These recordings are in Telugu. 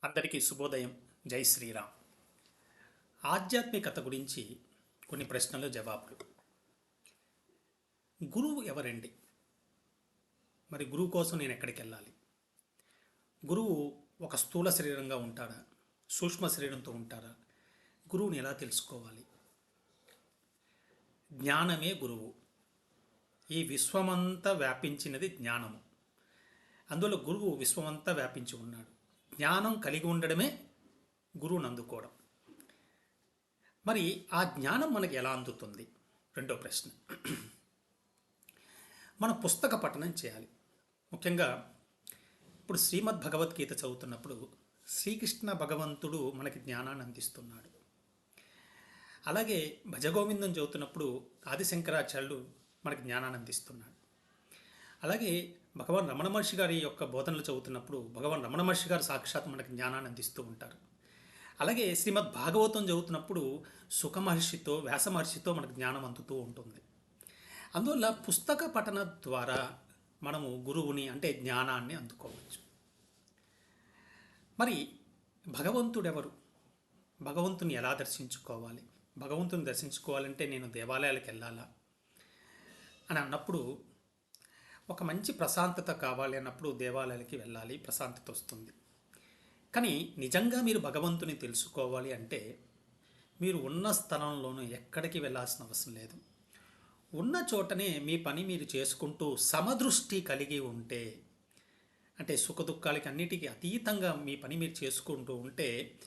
అందరికీ శుభోదయం. జై శ్రీరామ్. ఆధ్యాత్మికత గురించి కొన్ని ప్రశ్నలు జవాబులు. గురువు ఎవరండి? మరి గురువు కోసం నేను ఎక్కడికి వెళ్ళాలి? గురువు ఒక స్థూల శరీరంగా ఉంటాడా, సూక్ష్మ శరీరంతో ఉంటారా? గురువుని ఎలా తెలుసుకోవాలి? జ్ఞానమే గురువు. ఈ విశ్వమంతా వ్యాపించినది జ్ఞానము. అందులో గురువు విశ్వమంతా వ్యాపించి ఉన్నాడు. జ్ఞానం కలిగి ఉండడమే గురువుని అందుకోవడం. మరి ఆ జ్ఞానం మనకి ఎలా అందుతుంది? రెండో ప్రశ్న. మనం పుస్తక పఠనం చేయాలి. ముఖ్యంగా ఇప్పుడు శ్రీమద్ భగవద్గీత చదువుతున్నప్పుడు శ్రీకృష్ణ భగవంతుడు మనకి జ్ఞానాన్ని అందిస్తున్నాడు. అలాగే భజగోవిందం చదువుతున్నప్పుడు ఆదిశంకరాచార్యులు మనకి జ్ఞానాన్ని అందిస్తున్నాడు. అలాగే భగవాన్ రమణ మహర్షి గారి యొక్క బోధనలు చదువుతున్నప్పుడు భగవాన్ రమణ మహర్షి గారు సాక్షాత్ మనకి జ్ఞానాన్ని అందిస్తూ ఉంటారు. అలాగే శ్రీమద్ భాగవతం చదువుతున్నప్పుడు సుఖ మహర్షితో, వ్యాస మహర్షితో మనకు జ్ఞానం అందుతూ ఉంటుంది. అందువల్ల పుస్తక పఠన ద్వారా మనము గురువుని అంటే జ్ఞానాన్ని అందుకోవచ్చు. మరి భగవంతుడెవరు? భగవంతుని ఎలా దర్శించుకోవాలి? భగవంతుని దర్శించుకోవాలంటే నేను దేవాలయాలకు వెళ్ళాలా అని అన్నప్పుడు, ఒక మంచి ప్రశాంతత కావాలి అన్నప్పుడు దేవాలయాలకి వెళ్ళాలి, ప్రశాంతత వస్తుంది. కానీ నిజంగా మీరు భగవంతుని తెలుసుకోవాలి అంటే మీరు ఉన్న స్థలంలోనూ ఎక్కడికి వెళ్ళాల్సిన అవసరం లేదు. ఉన్న చోటనే మీ పని మీరు చేసుకుంటూ సమదృష్టి కలిగి ఉంటే, అంటే సుఖదుఖాలకి అన్నిటికీ అతీతంగా మీ పని మీరు చేసుకుంటూ ఉంటే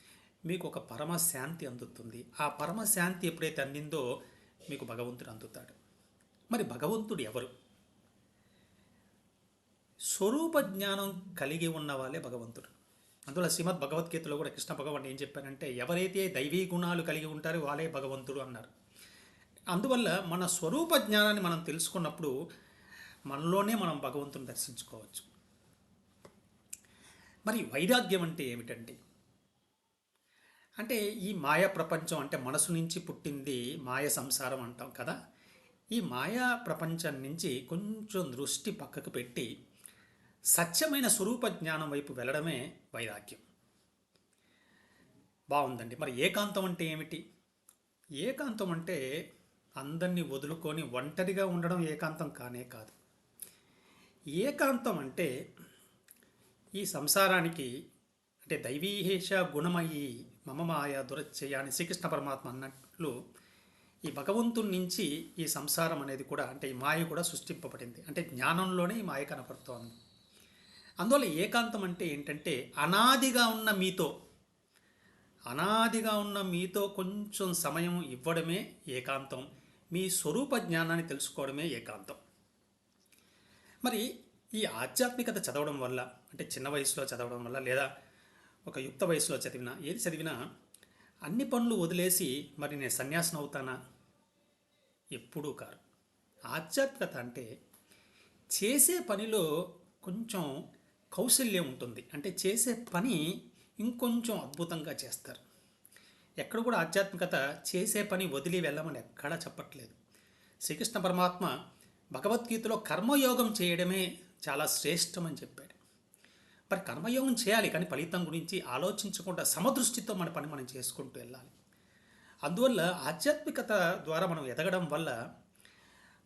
మీకు ఒక పరమశాంతి అందుతుంది. ఆ పరమశాంతి ఎప్పుడైతే అందిందో మీకు భగవంతుడు అందుతాడు. మరి భగవంతుడు ఎవరు? స్వరూప జ్ఞానం కలిగి ఉన్న వాళ్ళే భగవంతుడు. అందులో శ్రీమద్ భగవద్గీతలో కూడా కృష్ణ భగవాన్ ఏం చెప్పారంటే, ఎవరైతే దైవీ గుణాలు కలిగి ఉంటారో వాళ్ళే భగవంతుడు అన్నారు. అందువల్ల మన స్వరూప జ్ఞానాన్ని మనం తెలుసుకున్నప్పుడు మనలోనే మనం భగవంతుని దర్శించుకోవచ్చు. మరి వైరాగ్యం అంటే ఏమిటండి? అంటే ఈ మాయా ప్రపంచం అంటే మనసు నుంచి పుట్టింది మాయ సంసారం అంటాం కదా. ఈ మాయా ప్రపంచం నుంచి కొంచెం దృష్టి పక్కకు పెట్టి సత్యమైన స్వరూప జ్ఞానం వైపు వెళ్ళడమే వైరాగ్యం. బాగుందండి. మరి ఏకాంతం అంటే ఏమిటి? ఏకాంతం అంటే అందరినీ వదులుకొని ఒంటరిగా ఉండడం ఏకాంతం కానే కాదు. ఏకాంతం అంటే ఈ సంసారానికి అంటే దైవీహేష గుణమయి మమ మాయ దురచ్చయ అని శ్రీకృష్ణ పరమాత్మ అన్నట్లు ఈ భగవంతుడి నుంచి ఈ సంసారం అనేది కూడా అంటే ఈ మాయ కూడా సృష్టింపబడింది. అంటే జ్ఞానంలోనే ఈ మాయ కనపడుతోంది. అందువల్ల ఏకాంతం అంటే ఏంటంటే అనాదిగా ఉన్న మీతో కొంచెం సమయం ఇవ్వడమే ఏకాంతం. మీ స్వరూప జ్ఞానాన్ని తెలుసుకోవడమే ఏకాంతం. మరి ఈ ఆధ్యాత్మికత చదవడం వల్ల అంటే చిన్న వయసులో చదవడం వల్ల లేదా ఒక యుక్త వయసులో చదివినా ఏది చదివినా అన్ని పనులు వదిలేసి మరి నేను సన్యాసం అవుతానా? ఎప్పుడూ కాదు. ఆధ్యాత్మికత అంటే చేసే పనిలో కొంచెం కౌశల్యం ఉంటుంది. అంటే చేసే పని ఇంకొంచెం అద్భుతంగా చేస్తారు. ఎక్కడ కూడా ఆధ్యాత్మికత చేసే పని వదిలి వెళ్ళమని ఎక్కడా చెప్పట్లేదు. శ్రీకృష్ణ పరమాత్మ భగవద్గీతలో కర్మయోగం చేయడమే చాలా శ్రేష్టమని చెప్పాడు. మరి కర్మయోగం చేయాలి, కానీ ఫలితం గురించి ఆలోచించకుండా సమదృష్టితో మన పని మనం చేసుకుంటూ వెళ్ళాలి. అందువల్ల ఆధ్యాత్మికత ద్వారా మనం ఎదగడం వల్ల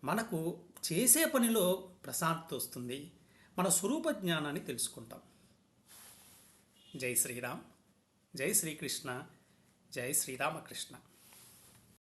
మనకు చేసే పనిలో ప్రశాంతత వస్తుంది. మన స్వరూప జ్ఞానాన్ని తెలుసుకుంటాం. జై శ్రీరామ్. జై శ్రీకృష్ణ. జై శ్రీరామకృష్ణ.